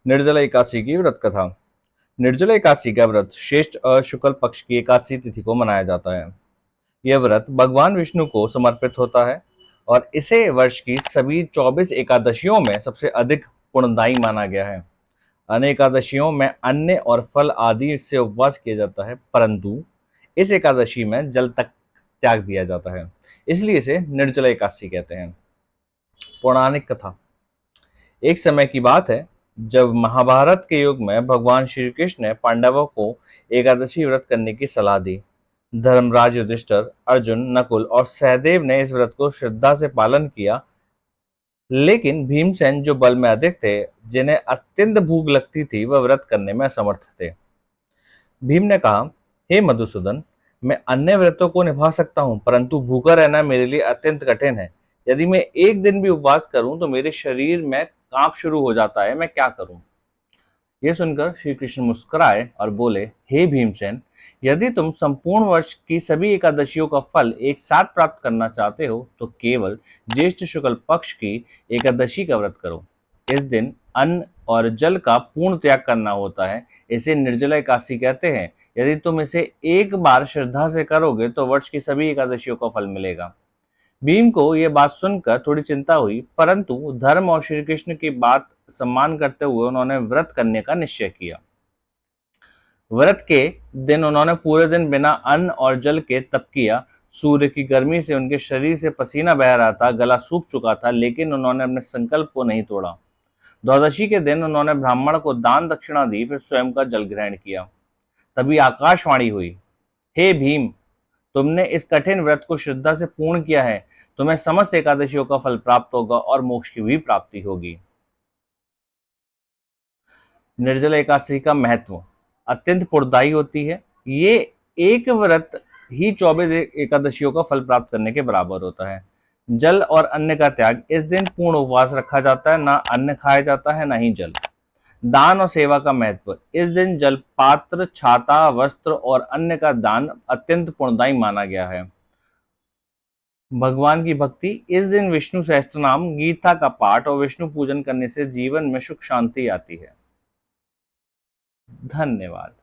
निर्जला एकादशी की व्रत कथा। निर्जला एकादशी का व्रत श्रेष्ठ शुक्ल पक्ष की एकादशी तिथि को मनाया जाता है। यह व्रत भगवान विष्णु को समर्पित होता है और इसे वर्ष की सभी 24 एकादशियों में सबसे अधिक पुण्यदायी माना गया है। अन्य एकादशियों में अन्न और फल आदि से उपवास किया जाता है, परंतु इस एकादशी में जल तक त्याग दिया जाता है, इसलिए इसे निर्जला एकादशी कहते हैं। पौराणिक कथा। एक समय की बात है जब महाभारत के युग में भगवान श्री कृष्ण ने पांडवों को एकादशी व्रत करने की सलाह दी। धर्मराज युधिष्ठिर, अर्जुन, नकुल और सहदेव ने इस व्रत को श्रद्धा से पालन किया, लेकिन भीमसेन जो बल में अधिक थे, जिन्हें अत्यंत भूख लगती थी, वह व्रत करने में असमर्थ थे। भीम ने कहा, हे मधुसूदन, मैं अन्य व्रतों को निभा सकता हूँ, परंतु भूखा रहना मेरे लिए अत्यंत कठिन है। यदि मैं एक दिन भी उपवास करूं तो मेरे शरीर में कांप शुरू हो जाता है, मैं क्या करूं? यह सुनकर श्री कृष्ण मुस्कुराए और बोले, हे भीमसेन, यदि तुम संपूर्ण वर्ष की सभी एकादशियों का फल एक साथ प्राप्त करना चाहते हो तो केवल ज्येष्ठ शुक्ल पक्ष की एकादशी का व्रत करो। इस दिन अन्न और जल का पूर्ण त्याग करना होता है। इसे निर्जला एकादशी कहते हैं। यदि तुम इसे एक बार श्रद्धा से करोगे तो वर्ष की सभी एकादशियों का फल मिलेगा। भीम को यह बात सुनकर थोड़ी चिंता हुई, परंतु धर्म और श्री कृष्ण की बात सम्मान करते हुए उन्होंने व्रत करने का निश्चय किया। व्रत के दिन उन्होंने पूरे दिन बिना अन्न और जल के तप किया। सूर्य की गर्मी से उनके शरीर से पसीना बह रहा था, गला सूख चुका था, लेकिन उन्होंने अपने संकल्प को नहीं तोड़ा। द्वादशी के दिन उन्होंने ब्राह्मण को दान दक्षिणा दी, फिर स्वयं का जल ग्रहण किया। तभी आकाशवाणी हुई, हे भीम, तुमने इस कठिन व्रत को श्रद्धा से पूर्ण किया है। तुम्हें समस्त एकादशियों का फल प्राप्त होगा और मोक्ष की भी प्राप्ति होगी। निर्जला एकादशी का महत्व अत्यंत पुण्यदायी होती है। ये एक व्रत ही 24 एकादशियों का फल प्राप्त करने के बराबर होता है। जल और अन्न का त्याग, इस दिन पूर्ण उपवास रखा जाता है, ना अन्न खाया जाता है, ना ही जल। दान और सेवा का महत्व, इस दिन जल पात्र, छाता, वस्त्र और अन्न का दान अत्यंत पुण्यदायी माना गया है। भगवान की भक्ति, इस दिन विष्णु सहस्त्रनाम, गीता का पाठ और विष्णु पूजन करने से जीवन में सुख शांति आती है। धन्यवाद।